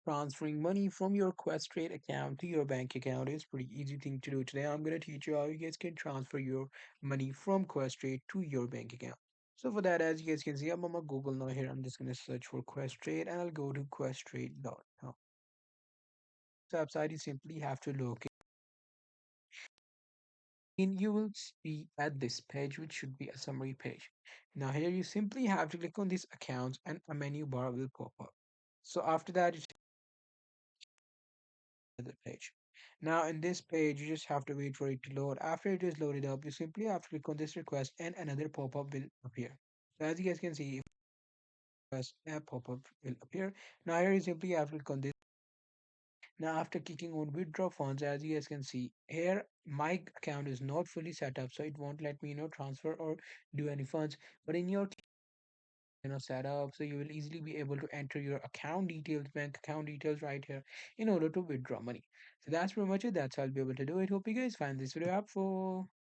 transferring money from your Questrade account to your bank account is pretty easy thing to do. Today I'm going to teach you how you guys can transfer your money from Questrade to your bank account. So for that, as you guys can see, I'm on my Google now. Here I'm just going to search for Questrade and I'll go to questrade.com. So website you simply have to locate and you will be at this page, which should be a summary page. Now here you simply have to click on these accounts and a menu bar will pop up. So after that, you the page. Now in this page, you just have to wait for it to load. After it is loaded up, you simply have to click on this request and another pop-up will appear. So as you guys can see, request a pop-up will appear. Now here you simply have to click on this. Now after clicking on withdraw funds, as you guys can see here, my account is not fully set up, so it won't let me transfer or do any funds. But in your set up, so you will easily be able to enter your account details, bank account details right here in order to withdraw money. So that's pretty much it. That's how I'll be able to do it. Hope you guys find this video helpful.